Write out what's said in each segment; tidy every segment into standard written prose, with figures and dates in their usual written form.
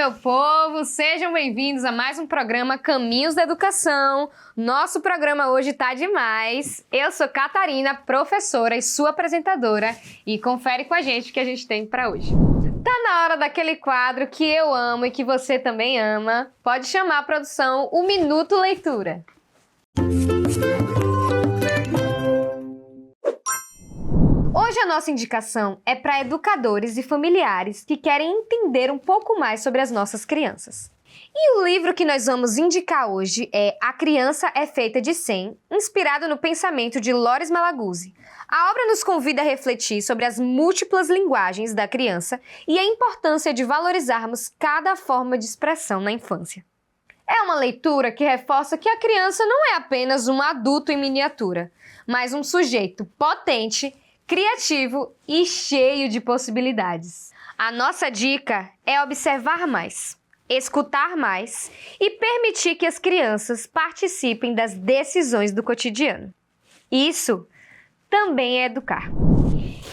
meu povo! Sejam bem-vindos a mais um programa Caminhos da Educação. Nosso programa hoje tá demais. Eu sou Catarina, professora e sua apresentadora, e confere com a gente o que a gente tem para hoje. Tá na hora daquele quadro que eu amo e que você também ama. Pode chamar a produção o Minuto Leitura. Hoje a nossa indicação é para educadores e familiares que querem entender um pouco mais sobre as nossas crianças. E o livro que nós vamos indicar hoje é A Criança é Feita de 100, inspirado no pensamento de Loris Malaguzzi. A obra nos convida a refletir sobre as múltiplas linguagens da criança e a importância de valorizarmos cada forma de expressão na infância. É uma leitura que reforça que a criança não é apenas um adulto em miniatura, mas um sujeito potente, criativo e cheio de possibilidades. A nossa dica é observar mais, escutar mais e permitir que as crianças participem das decisões do cotidiano. Isso também é educar.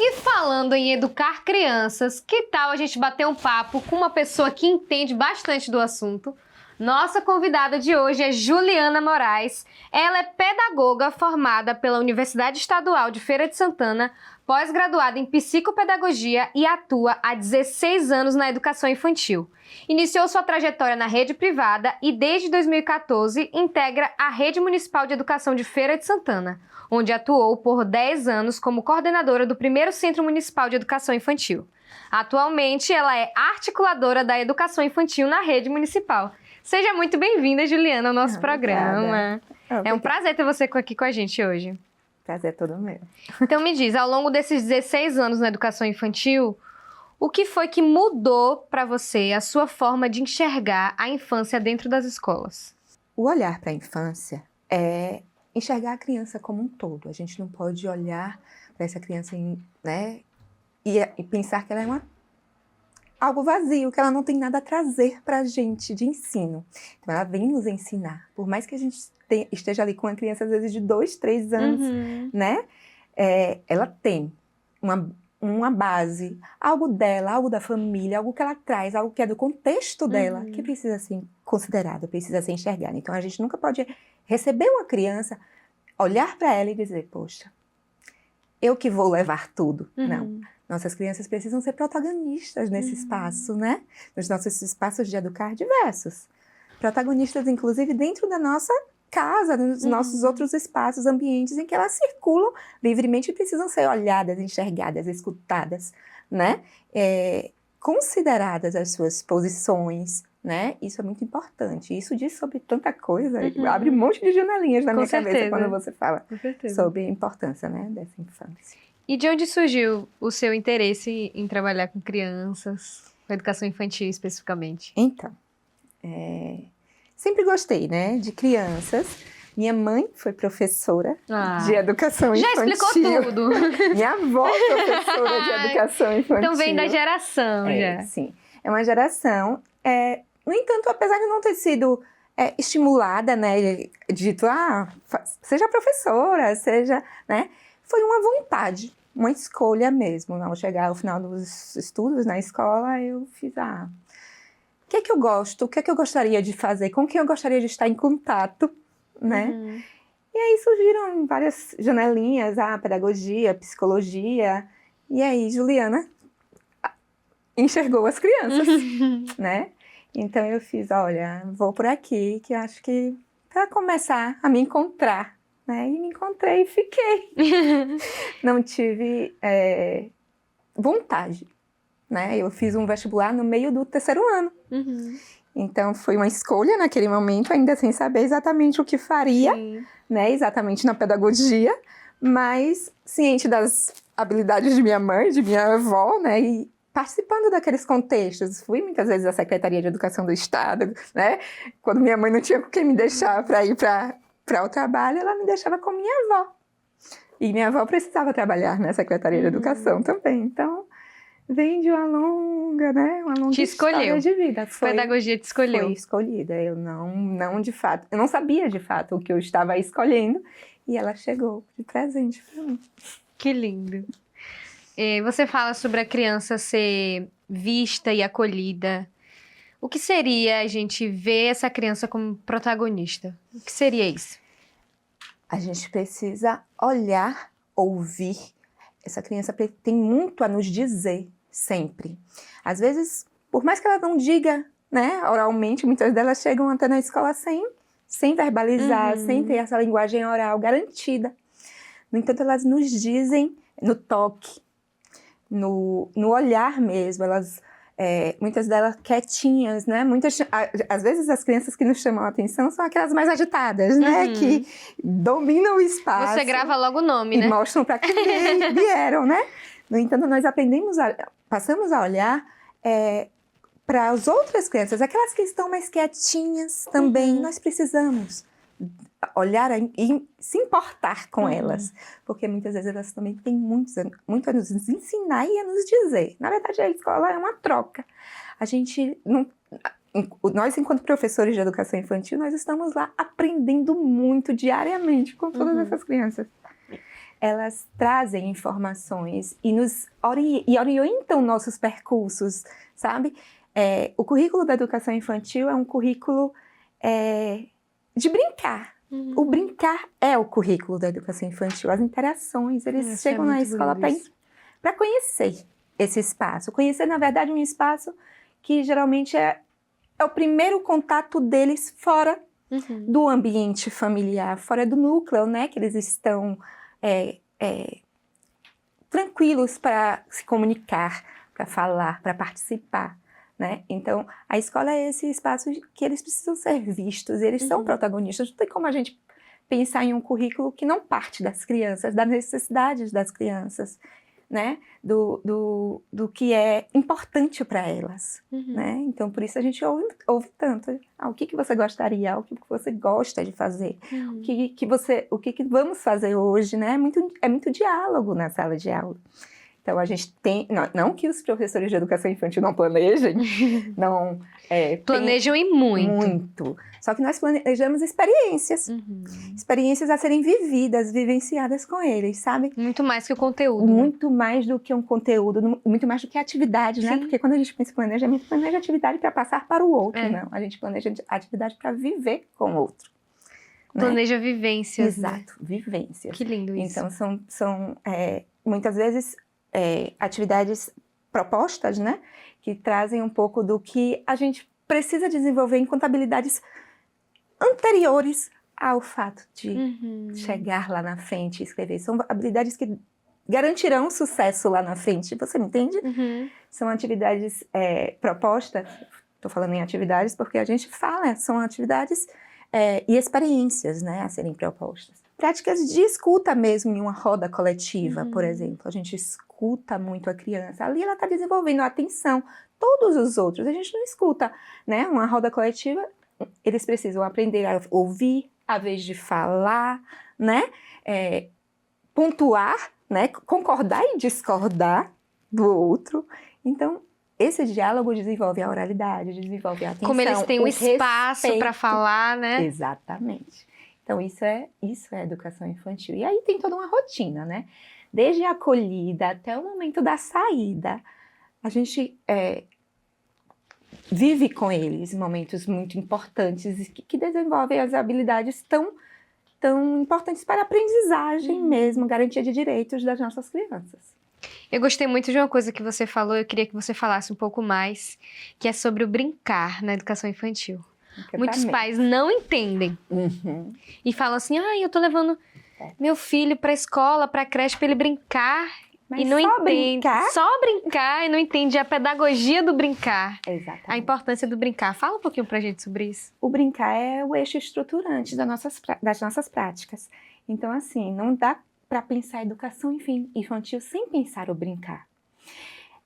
E falando em educar crianças, que tal a gente bater um papo com uma pessoa que entende bastante do assunto? Nossa convidada de hoje é Juliana Moraes. Ela é pedagoga formada pela Universidade Estadual de Feira de Santana, pós-graduada em psicopedagogia e atua há 16 anos na educação infantil. Iniciou sua trajetória na rede privada e, desde 2014, integra a Rede Municipal de Educação de Feira de Santana, onde atuou por 10 anos como coordenadora do primeiro Centro Municipal de Educação Infantil. Atualmente, ela é articuladora da educação infantil na rede municipal. Seja muito bem-vinda, Juliana, ao nosso programa. É um prazer ter você aqui com a gente hoje. Prazer é todo meu. Então me diz, ao longo desses 16 anos na educação infantil, o que foi que mudou para você a sua forma de enxergar a infância dentro das escolas? O olhar para a infância é enxergar a criança como um todo. A gente não pode olhar para essa criança, né, e pensar que ela é algo vazio, que ela não tem nada a trazer para a gente de ensino. Então, ela vem nos ensinar. Por mais que a gente esteja ali com uma criança, às vezes, de 2, 3 anos, né? Ela tem uma base, algo dela, algo da família, algo que ela traz, algo que é do contexto dela, que precisa ser considerado, precisa ser enxergado. Então, a gente nunca pode receber uma criança, olhar para ela e dizer, poxa, eu que vou levar tudo. Não. Nossas crianças precisam ser protagonistas nesse espaço, né? Nos nossos espaços de educar diversos. Protagonistas, inclusive, dentro da nossa casa, nos nossos outros espaços, ambientes em que elas circulam livremente e precisam ser olhadas, enxergadas, escutadas, né? Consideradas as suas posições, né? Isso é muito importante. Isso diz sobre tanta coisa. Abre um monte de janelinhas na minha cabeça quando você fala sobre a importância, né, dessa infância. E de onde surgiu o seu interesse em trabalhar com crianças, com educação infantil especificamente? Então, sempre gostei, né, de crianças. Minha mãe foi professora de educação infantil. Já explicou tudo. Minha avó professora de educação infantil. Então vem da geração já. Sim, é uma geração. No entanto, apesar de não ter sido estimulada, né, dito, seja professora, seja, né, foi uma vontade, uma escolha mesmo. Ao chegar ao final dos estudos na escola, eu fiz, o que é que eu gosto? O que é que eu gostaria de fazer? Com quem eu gostaria de estar em contato, né? E aí surgiram várias janelinhas, pedagogia, psicologia. E aí, Juliana enxergou as crianças, né? Então eu fiz, olha, vou por aqui, que acho que para começar a me encontrar, né? E me encontrei e fiquei. Não tive vontade, né? Eu fiz um vestibular no meio do 3º ano. Então foi uma escolha naquele momento, ainda sem saber exatamente o que faria, né? Exatamente na pedagogia, mas ciente das habilidades de minha mãe, de minha avó, né? E participando daqueles contextos. Fui muitas vezes à Secretaria de Educação do Estado, né? Quando minha mãe não tinha com quem me deixar para ir para o trabalho, ela me deixava com minha avó. E minha avó precisava trabalhar na Secretaria de Educação também. Então, vem de uma longa, né? Uma longa história de vida. Pedagogia te escolheu. Foi escolhida. Eu não de fato, eu não sabia de fato o que eu estava escolhendo. E ela chegou de presente para mim. Que lindo. Você fala sobre a criança ser vista e acolhida. O que seria a gente ver essa criança como protagonista? O que seria isso? A gente precisa olhar, ouvir. Essa criança tem muito a nos dizer, sempre. Às vezes, por mais que ela não diga, né, oralmente, muitas delas chegam até na escola sem verbalizar, sem ter essa linguagem oral garantida. No entanto, elas nos dizem no toque, no olhar mesmo. Elas, muitas delas quietinhas, né? Às vezes as crianças que nos chamam a atenção são aquelas mais agitadas, né? Que dominam o espaço. Você grava logo o nome, né? E mostram para quem vieram, né? No entanto, nós passamos a olhar para as outras crianças, aquelas que estão mais quietinhas também. Nós precisamos olhar e se importar com elas, porque muitas vezes elas também têm muito a nos ensinar e a nos dizer. Na verdade, a escola é uma troca. A gente não... Nós, enquanto professores de educação infantil, nós estamos lá aprendendo muito diariamente com todas essas crianças. Elas trazem informações e nos orientam nossos percursos, sabe? O currículo da educação infantil é um currículo de brincar. O brincar é o currículo da educação infantil, as interações. Eles chegam na escola para conhecer esse espaço. Conhecer, na verdade, um espaço que geralmente é o primeiro contato deles fora do ambiente familiar, fora do núcleo, né? Que eles estão tranquilos para se comunicar, para falar, para participar, né? Então, a escola é esse espaço que eles precisam ser vistos, eles são protagonistas. Não tem como a gente pensar em um currículo que não parte das crianças, das necessidades das crianças, né? Do que é importante para elas, né? Então, por isso a gente ouve tanto. O que você gostaria? O que você gosta de fazer? O que vamos fazer hoje, né? É muito diálogo na sala de aula. Então, a gente tem... Não que os professores de educação infantil não planejem, não... Planejam e muito. Muito. Só que nós planejamos experiências. Experiências a serem vividas, vivenciadas com eles, sabe? Muito mais que o conteúdo. Muito mais do que um conteúdo, muito mais do que atividade, né? Porque quando a gente pensa em planejamento, planeja atividade para passar para o outro, não. A gente planeja atividade para viver com o outro. Planeja vivências, Exato, vivências. Que lindo isso. Então, são muitas vezes... atividades propostas, né? Que trazem um pouco do que a gente precisa desenvolver enquanto habilidades anteriores ao fato de chegar lá na frente e escrever. São habilidades que garantirão sucesso lá na frente, você me entende? São atividades propostas, estou falando em atividades porque a gente fala, são atividades e experiências, né, a serem propostas. Práticas de escuta mesmo em uma roda coletiva, por exemplo. A gente escuta muito a criança. Ali ela está desenvolvendo a atenção. Todos os outros, a gente não escuta, né? Uma roda coletiva, eles precisam aprender a ouvir, a vez de falar, né? Pontuar, né? Concordar e discordar do outro. Então, esse diálogo desenvolve a oralidade, desenvolve a atenção. Como eles têm um espaço para falar, né? Exatamente. Então, isso é educação infantil. E aí tem toda uma rotina, né? Desde a acolhida até o momento da saída, a gente vive com eles momentos muito importantes que desenvolvem as habilidades tão importantes para a aprendizagem mesmo, garantia de direitos das nossas crianças. Eu gostei muito de uma coisa que você falou, eu queria que você falasse um pouco mais, que é sobre o brincar na educação infantil. Muitos pais não entendem e falam assim, eu tô levando meu filho pra escola, pra creche, pra ele brincar. Mas e não só entende. brincar? Só brincar e não entende a pedagogia do brincar. Exatamente. A importância do brincar. Fala um pouquinho pra gente sobre isso. O brincar é o eixo estruturante das nossas práticas. Então, assim, não dá para pensar a educação infantil sem pensar o brincar.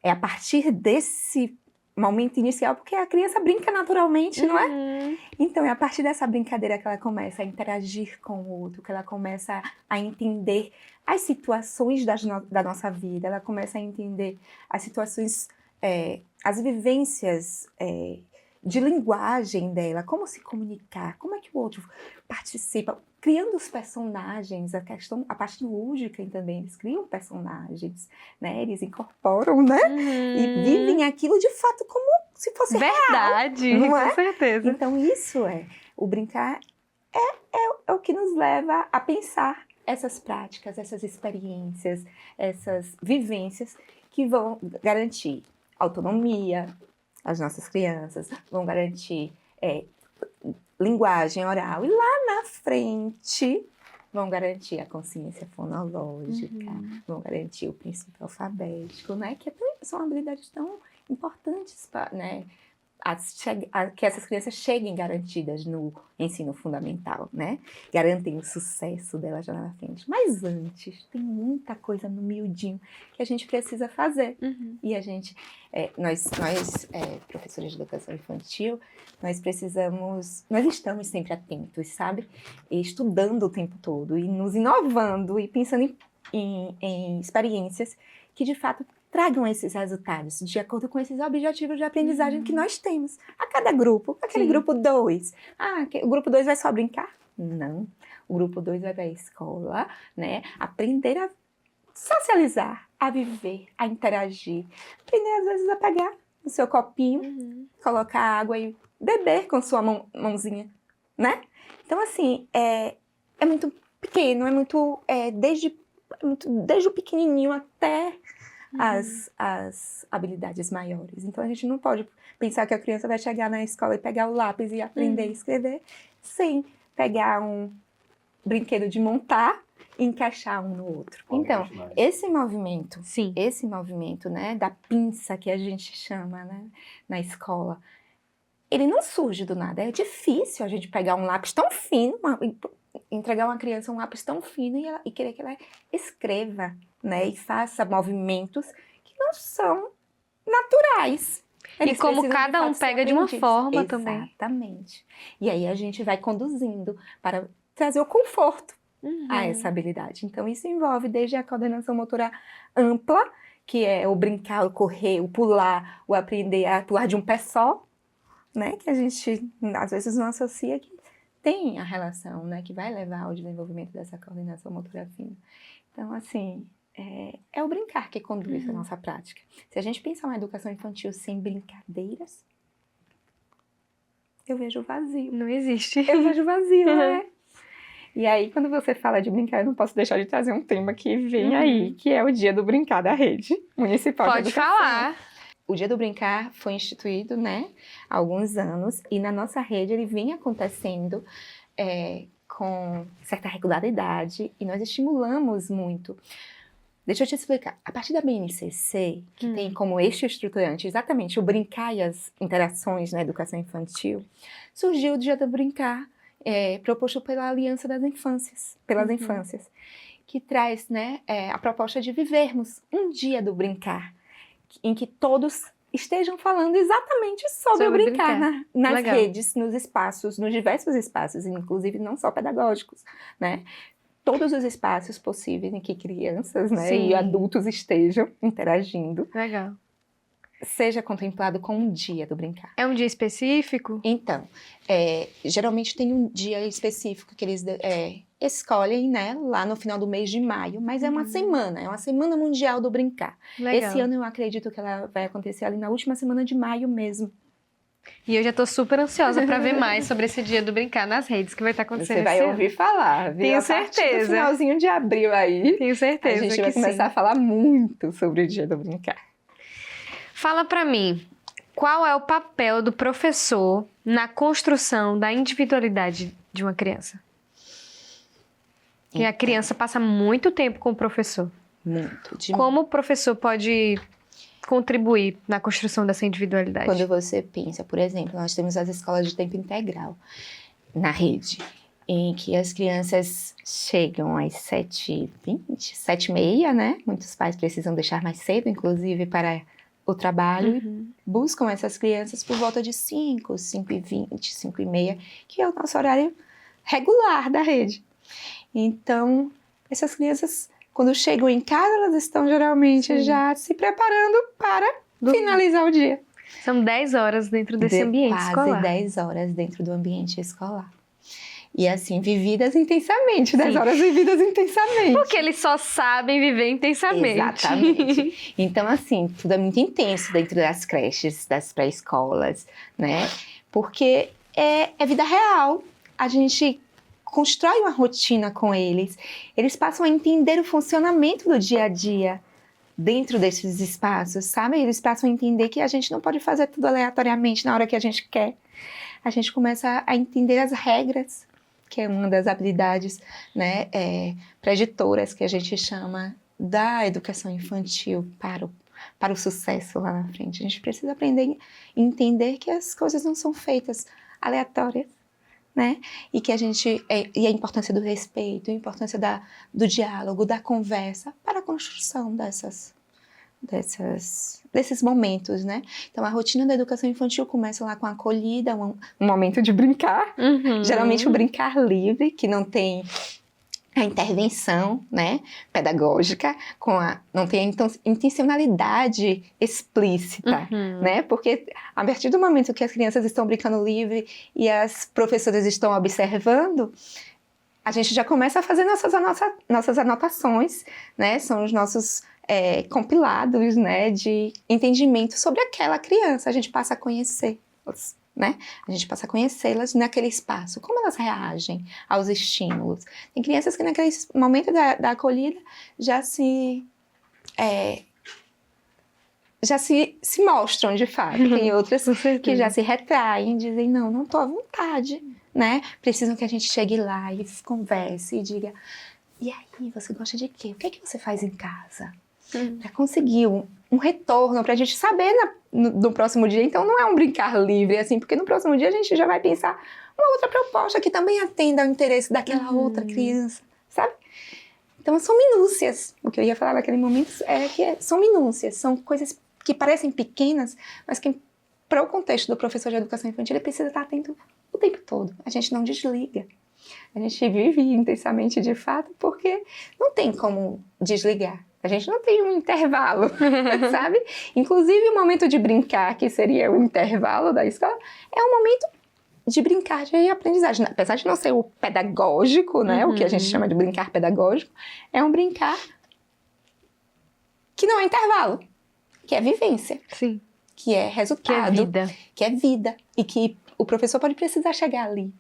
É a partir desse momento inicial, porque a criança brinca naturalmente, não é? Então, é a partir dessa brincadeira que ela começa a interagir com o outro, que ela começa a entender as situações da nossa vida, ela começa a entender as situações, as vivências de linguagem dela, como se comunicar, como é que o outro participa, criando os personagens, a parte lúdica também, eles criam personagens, né? Eles incorporam, né? E vivem aquilo de fato como se fosse verdade, real, não é? com certeza. Então isso o brincar é o que nos leva a pensar essas práticas, essas experiências, essas vivências que vão garantir autonomia às nossas crianças, vão garantir linguagem oral e lá na frente vão garantir a consciência fonológica, vão garantir o princípio alfabético, né? Que são habilidades tão importantes, né? Que essas crianças cheguem garantidas no ensino fundamental, né? Garantem o sucesso delas lá na frente. Mas antes, tem muita coisa no miudinho que a gente precisa fazer. E a gente, nós professores de educação infantil, nós estamos sempre atentos, sabe? E estudando o tempo todo, e nos inovando, e pensando em experiências que, de fato, tragam esses resultados de acordo com esses objetivos de aprendizagem que nós temos. A cada grupo, aquele grupo 2. O grupo 2 vai só brincar? Não. O grupo 2 vai para a escola, né? Aprender a socializar, a viver, a interagir. Aprender, às vezes, a pegar o seu copinho, colocar água e beber com sua mãozinha, né? Então, assim, é muito pequeno, desde o pequenininho até as habilidades maiores. Então, a gente não pode pensar que a criança vai chegar na escola e pegar o lápis e aprender a escrever sem pegar um brinquedo de montar e encaixar um no outro. Então, esse movimento, né, da pinça que a gente chama, né, na escola, ele não surge do nada. É difícil a gente pegar um lápis tão fino, entregar uma criança um lápis tão fino e querer que ela escreva, né, e faça movimentos que não são naturais. E como cada um pega de uma forma também. Exatamente. E aí a gente vai conduzindo para trazer o conforto a essa habilidade. Então isso envolve desde a coordenação motora ampla, que é o brincar, o correr, o pular, o aprender a pular de um pé só, né, que a gente às vezes não associa que tem a relação, né, que vai levar ao desenvolvimento dessa coordenação motora fina. Então, assim, é o brincar que conduz a nossa prática. Se a gente pensar uma educação infantil sem brincadeiras, eu vejo vazio. Não existe. Eu vejo vazio, né? E aí, quando você fala de brincar, eu não posso deixar de trazer um tema que vem aí, que é o Dia do Brincar da Rede Municipal de Educação. Pode falar. O Dia do Brincar foi instituído, né, há alguns anos, e na nossa rede ele vem acontecendo com certa regularidade, e nós estimulamos muito. Deixa eu te explicar. A partir da BNCC, que tem como eixo estruturante exatamente o brincar e as interações na educação infantil, surgiu o Dia do Brincar, proposto pela Aliança das Infâncias, pelas infâncias, que traz, né, a proposta de vivermos um dia do brincar, em que todos estejam falando exatamente sobre o brincar nas redes, nos espaços, nos diversos espaços, inclusive não só pedagógicos, né? Todos os espaços possíveis em que crianças, né, e adultos estejam interagindo. Legal. Seja contemplado com um dia do brincar. É um dia específico? Então, geralmente tem um dia específico que eles escolhem, né, lá no final do mês de maio, mas é uma semana mundial do brincar. Legal. Esse ano eu acredito que ela vai acontecer ali na última semana de maio mesmo. E eu já tô super ansiosa para ver mais sobre esse Dia do Brincar nas redes que vai estar acontecendo. Você vai ouvir falar, viu? Tenho a partir certeza. do finalzinho de abril aí. Tenho certeza a gente vai começar a falar muito sobre o Dia do Brincar. Fala para mim, qual é o papel do professor na construção da individualidade de uma criança? E a criança passa muito tempo com o professor. Muito. Como o professor pode contribuir na construção dessa individualidade? Quando você pensa, por exemplo, nós temos as escolas de tempo integral na rede, em que as crianças chegam às 7h20, 7h30, né? Muitos pais precisam deixar mais cedo, inclusive, para o trabalho, e buscam essas crianças por volta de 5, 5h20, 5h30, que é o nosso horário regular da rede. Então, essas crianças, quando chegam em casa, elas estão geralmente já se preparando para finalizar o dia. São 10 horas dentro desse ambiente quase escolar. 10 horas dentro do ambiente escolar. E assim, vividas intensamente, 10 Sim. horas vividas intensamente. Porque eles só sabem viver intensamente. Exatamente. Então, assim, tudo é muito intenso dentro das creches, das pré-escolas, né? Porque é vida real. A gente constrói uma rotina com eles. Eles passam a entender o funcionamento do dia a dia dentro desses espaços, sabe? Eles passam a entender que a gente não pode fazer tudo aleatoriamente na hora que a gente quer. A gente começa a entender as regras, que é uma das habilidades, né, preditoras que a gente chama da educação infantil para o sucesso lá na frente. A gente precisa aprender a entender que as coisas não são feitas aleatórias, né? E que e a importância do respeito, a importância do diálogo, da conversa para a construção desses momentos, né? Então, a rotina da educação infantil começa lá com a acolhida, um momento de brincar, geralmente o brincar livre, que não tem a intervenção, né, pedagógica, não tem a intencionalidade explícita, né? Porque a partir do momento que as crianças estão brincando livre e as professoras estão observando, a gente já começa a fazer nossas anotações, né? São os nossos compilados, né, de entendimento sobre aquela criança. A gente passa a conhecê-las, né? A gente passa a conhecê-las naquele espaço, como elas reagem aos estímulos. Tem crianças que naquele momento da acolhida já se mostram de fato. Tem outras que já se retraem, dizem, não estou à vontade, né? Precisam que a gente chegue lá e converse e diga, e aí, você gosta de quê? O que é que você faz em casa? Para conseguir um retorno, para a gente saber no próximo dia. Então, não é um brincar livre, assim, porque no próximo dia a gente já vai pensar uma outra proposta que também atenda ao interesse daquela outra criança, sabe? Então, são minúcias. O que eu ia falar naquele momento é que são minúcias, são coisas que parecem pequenas, mas que, para o contexto do professor de educação infantil, ele precisa estar atento o tempo todo. A gente não desliga. A gente vive intensamente de fato, porque não tem como desligar. A gente não tem um intervalo, sabe? Inclusive, o momento de brincar, que seria o intervalo da escola, é um momento de brincar de aprendizagem. Apesar de não ser o pedagógico, né? O que a gente chama de brincar pedagógico, é um brincar que não é intervalo, que é vivência. Sim. Que é resultado. Que é vida. Que é vida. E que o professor pode precisar chegar ali,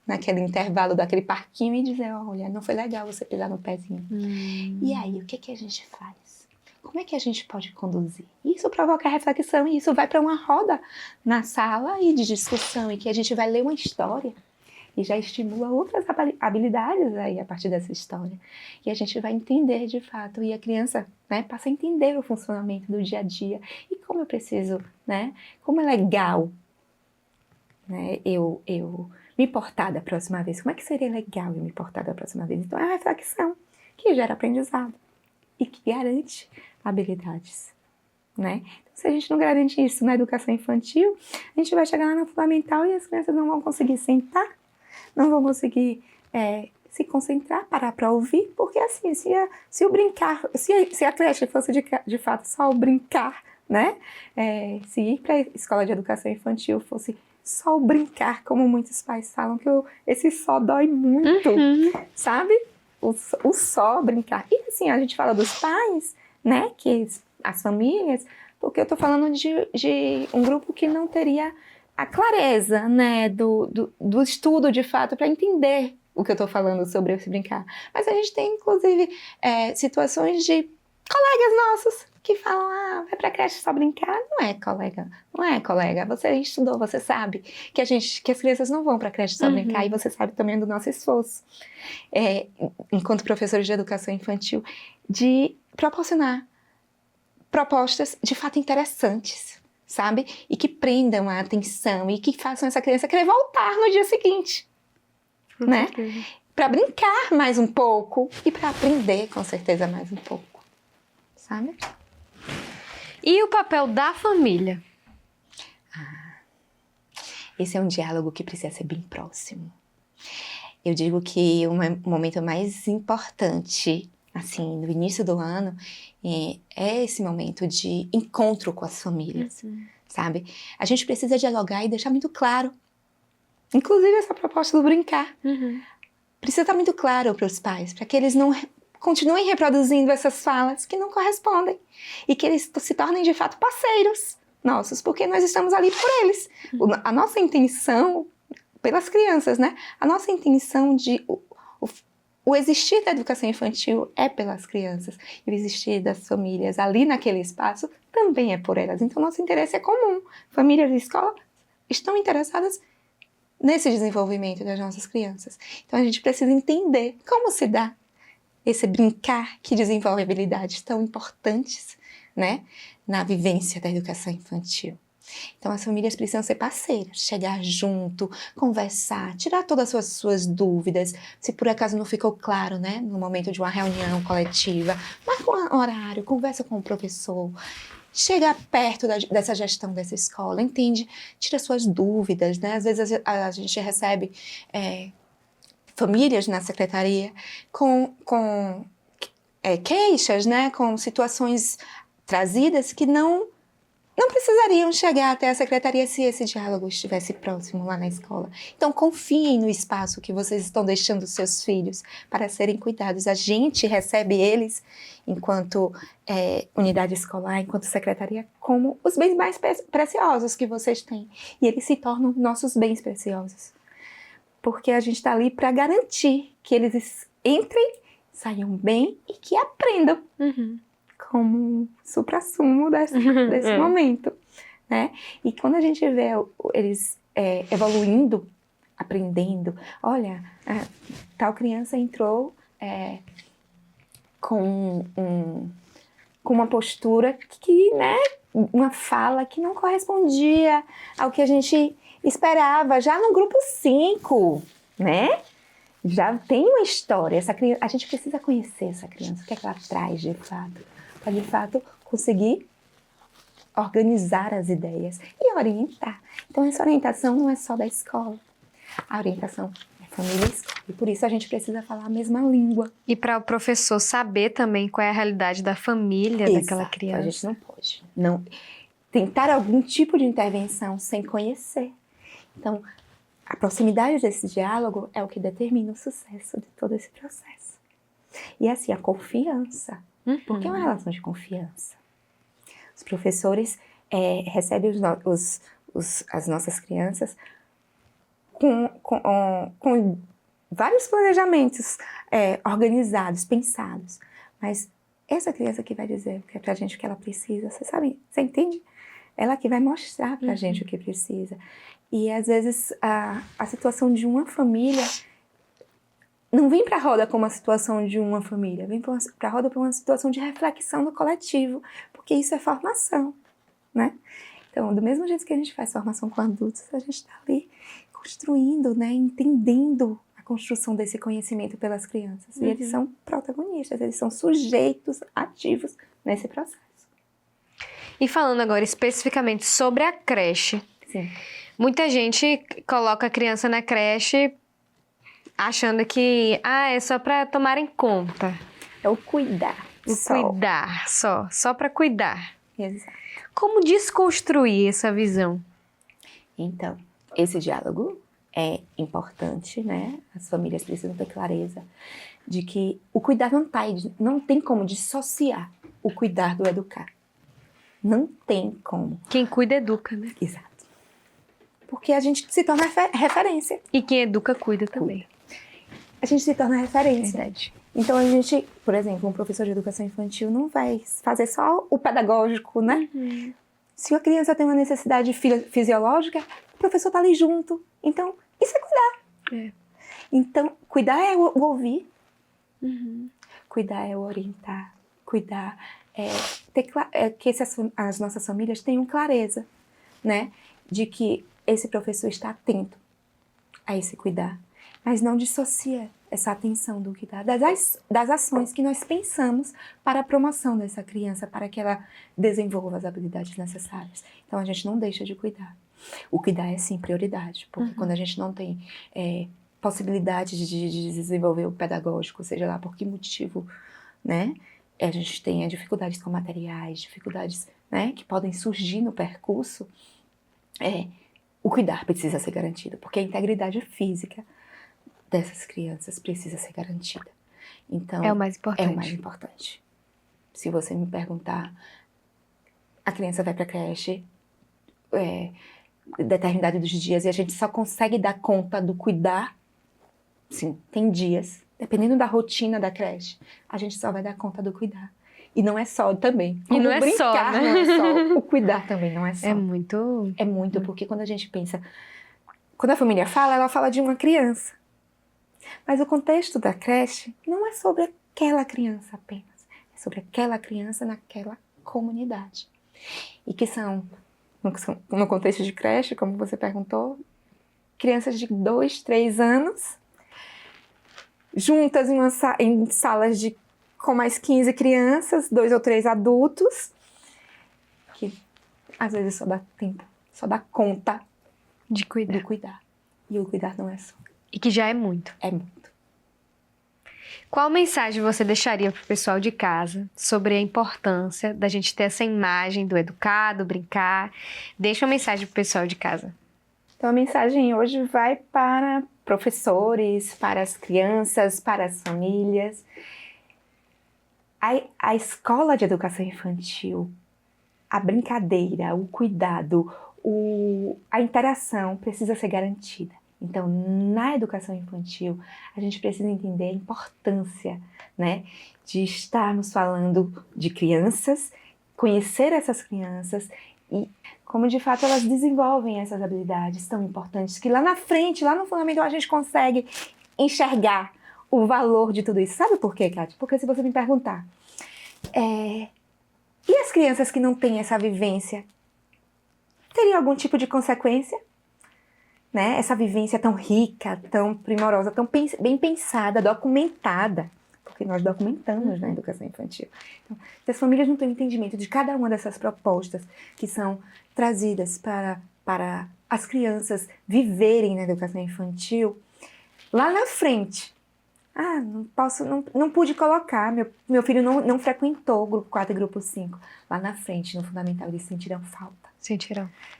naquele intervalo daquele parquinho e dizer, olha, não foi legal você pisar no pezinho. E aí, o que a gente faz? Como é que a gente pode conduzir? Isso provoca reflexão e isso vai para uma roda na sala e de discussão, e que a gente vai ler uma história e já estimula outras habilidades aí a partir dessa história. E a gente vai entender de fato, e a criança, né, passa a entender o funcionamento do dia a dia e como eu preciso, né, como é legal, né, eu me importar da próxima vez. Como é que seria legal eu me importar da próxima vez? Então, é a reflexão que gera aprendizado e que garante habilidades, né? Então, se a gente não garante isso na educação infantil, a gente vai chegar lá na fundamental e as crianças não vão conseguir sentar, não vão conseguir se concentrar, parar para ouvir, porque assim, se o brincar, se a creche fosse de fato só o brincar, né? Se ir para a escola de educação infantil fosse só o brincar, como muitos pais falam, que esse só dói muito, sabe? O só brincar. E assim, a gente fala dos pais, né? Que as famílias, porque eu tô falando de um grupo que não teria a clareza, né? Do estudo, de fato, para entender o que eu tô falando sobre esse brincar. Mas a gente tem, inclusive, situações de colegas nossos que falam, vai pra creche só brincar. Não é, colega. Você estudou, você sabe que as crianças não vão pra creche só brincar, e você sabe também do nosso esforço, enquanto professores de educação infantil, de proporcionar propostas de fato interessantes, sabe? E que prendam a atenção e que façam essa criança querer voltar no dia seguinte, né? Pra brincar mais um pouco e pra aprender, com certeza, mais um pouco, sabe? E o papel da família? Esse é um diálogo que precisa ser bem próximo. Eu digo que o momento mais importante, assim, no início do ano, é esse momento de encontro com as famílias, sabe? A gente precisa dialogar e deixar muito claro. Inclusive essa proposta do brincar. Precisa estar muito claro para os pais, para que eles não continuem reproduzindo essas falas que não correspondem. E que eles se tornem, de fato, parceiros nossos, porque nós estamos ali por eles. A nossa intenção, pelas crianças, né? A nossa intenção o existir da educação infantil é pelas crianças. E o existir das famílias ali naquele espaço também é por elas. Então, nosso interesse é comum. Famílias e escola estão interessadas nesse desenvolvimento das nossas crianças. Então, a gente precisa entender como se dá esse brincar que desenvolve habilidades tão importantes, né, na vivência da educação infantil. Então, as famílias precisam ser parceiras, chegar junto, conversar, tirar todas as suas dúvidas. Se por acaso não ficou claro, né, no momento de uma reunião coletiva, marca um horário, conversa com o professor, chega perto dessa gestão dessa escola, entende, tira suas dúvidas, né? Às vezes a gente recebe famílias na secretaria com queixas, né, com situações trazidas que não precisariam chegar até a secretaria se esse diálogo estivesse próximo lá na escola. Então, confiem no espaço que vocês estão deixando seus filhos para serem cuidados. A gente recebe eles, enquanto unidade escolar, enquanto secretaria, como os bens mais preciosos que vocês têm. E eles se tornam nossos bens preciosos. Porque a gente está ali para garantir que eles entrem, saiam bem e que aprendam. Como suprassumo desse momento, né? E quando a gente vê eles evoluindo, aprendendo, olha, tal criança entrou com uma postura que, né, uma fala que não correspondia ao que a gente esperava, já no grupo 5, né? Já tem uma história, a gente precisa conhecer essa criança, o que é que ela traz de fato, para de fato conseguir organizar as ideias e orientar. Então essa orientação não é só da escola, a orientação é família e escola, e por isso a gente precisa falar a mesma língua. E para o professor saber também qual é a realidade da família daquela criança. A gente não pode tentar algum tipo de intervenção sem conhecer. Então, a proximidade desse diálogo é o que determina o sucesso de todo esse processo. E assim, a confiança. Porque é uma relação de confiança. Os professores recebem as nossas crianças com vários planejamentos organizados, pensados. Mas essa criança que vai dizer que é pra gente o que ela precisa, você sabe, você entende? Ela que vai mostrar pra gente o que precisa. E às vezes a situação de uma família não vem para a roda como a situação de uma família, vem para a roda para uma situação de reflexão do coletivo, porque isso é formação, né? Então, do mesmo jeito que a gente faz formação com adultos, a gente está ali construindo, né, entendendo a construção desse conhecimento pelas crianças. E eles são protagonistas, eles são sujeitos ativos nesse processo. E falando agora especificamente sobre a creche. Sim. Muita gente coloca a criança na creche achando que é só para tomarem conta. É o cuidar. Cuidar, só para cuidar. Exato. Como desconstruir essa visão? Então, esse diálogo é importante, né? As famílias precisam ter clareza de que o cuidar não tem como dissociar o cuidar do educar. Não tem como. Quem cuida, educa, né? Exato. Porque a gente se torna referência. E quem educa, cuida também. A gente se torna referência. Verdade. Então, a gente, por exemplo, um professor de educação infantil não vai fazer só o pedagógico, né? Se a criança tem uma necessidade fisiológica, o professor está ali junto. Então, isso é cuidar. Então, cuidar é o ouvir. Cuidar é o orientar. Cuidar é que as nossas famílias tenham clareza, né? De que esse professor está atento a esse cuidar. Mas não dissocia essa atenção do cuidar das ações que nós pensamos para a promoção dessa criança, para que ela desenvolva as habilidades necessárias. Então, a gente não deixa de cuidar. O cuidar é, sim, prioridade, porque quando a gente não tem possibilidade de desenvolver o pedagógico, seja lá por que motivo, né, a gente tenha dificuldades com materiais, dificuldades, né, que podem surgir no percurso, o cuidar precisa ser garantido, porque a integridade física dessas crianças precisa ser garantida. Então, É o mais importante. É o mais importante. Se você me perguntar, a criança vai para a creche determinado dos dias e a gente só consegue dar conta do cuidar. Sim, tem dias, dependendo da rotina da creche, a gente só vai dar conta do cuidar. E não é só também. E não é brincar, só, né? Não é só. O cuidar também não é só. É muito... É muito, porque quando a gente pensa... Quando a família fala, ela fala de uma criança. Mas o contexto da creche não é sobre aquela criança apenas. É sobre aquela criança naquela comunidade. E que são, no contexto de creche, como você perguntou, crianças de 2, 3 anos, juntas em salas com mais 15 crianças, 2 ou 3 adultos, que às vezes só dá tempo, só dá conta de cuidar. do cuidar. E o cuidar não é só. E que já é muito. É muito. Qual mensagem você deixaria para o pessoal de casa sobre a importância da gente ter essa imagem do educado, brincar? Deixa uma mensagem para o pessoal de casa. Então a mensagem hoje vai para professores, para as crianças, para as famílias. A escola de educação infantil, a brincadeira, o cuidado, a interação precisa ser garantida. Então, na educação infantil, a gente precisa entender a importância, né, de estarmos falando de crianças, conhecer essas crianças e como de fato elas desenvolvem essas habilidades tão importantes que lá na frente, lá no fundamental, a gente consegue enxergar o valor de tudo isso. Sabe por quê, Kátia? Porque se você me perguntar, e as crianças que não têm essa vivência, teriam algum tipo de consequência? Né? Essa vivência tão rica, tão primorosa, tão bem pensada, documentada, porque nós documentamos na educação infantil. Então, se as famílias não têm entendimento de cada uma dessas propostas que são trazidas para as crianças viverem na educação infantil, lá na frente, não pude colocar, meu filho não frequentou o grupo 4 e grupo 5. Lá na frente, no fundamental, eles sentirão falta.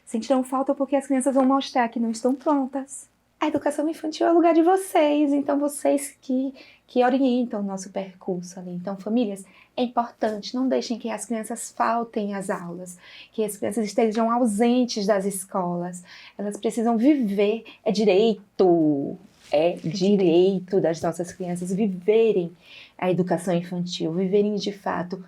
Sentirão falta porque as crianças vão mostrar que não estão prontas. A educação infantil é o lugar de vocês, então vocês que orientam o nosso percurso ali. Então, famílias, é importante, não deixem que as crianças faltem às aulas, que as crianças estejam ausentes das escolas. Elas precisam viver, é direito das nossas crianças viverem a educação infantil, viverem de fato,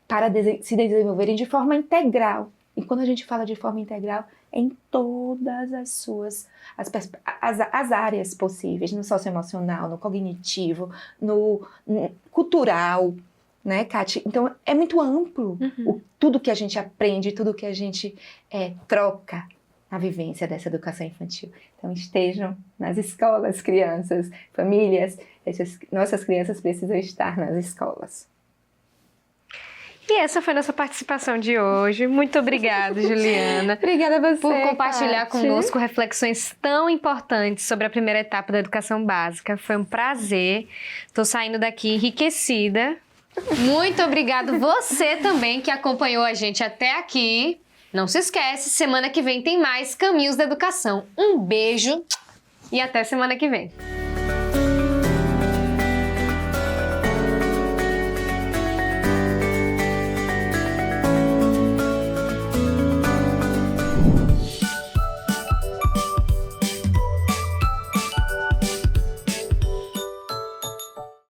para se desenvolverem de forma integral. E quando a gente fala de forma integral, é em todas as áreas possíveis, no socioemocional, no cognitivo, no cultural, né, Kátia? Então, é muito amplo tudo que a gente aprende, tudo que a gente troca na vivência dessa educação infantil. Então, estejam nas escolas, crianças, famílias, nossas crianças precisam estar nas escolas. E essa foi a nossa participação de hoje. Muito obrigada, Juliana. Obrigada a você, por compartilhar Kátia. conosco reflexões tão importantes sobre a primeira etapa da educação básica. Foi um prazer. Estou saindo daqui enriquecida. Muito obrigado você também que acompanhou a gente até aqui. Não se esquece, semana que vem tem mais Caminhos da Educação. Um beijo e até semana que vem.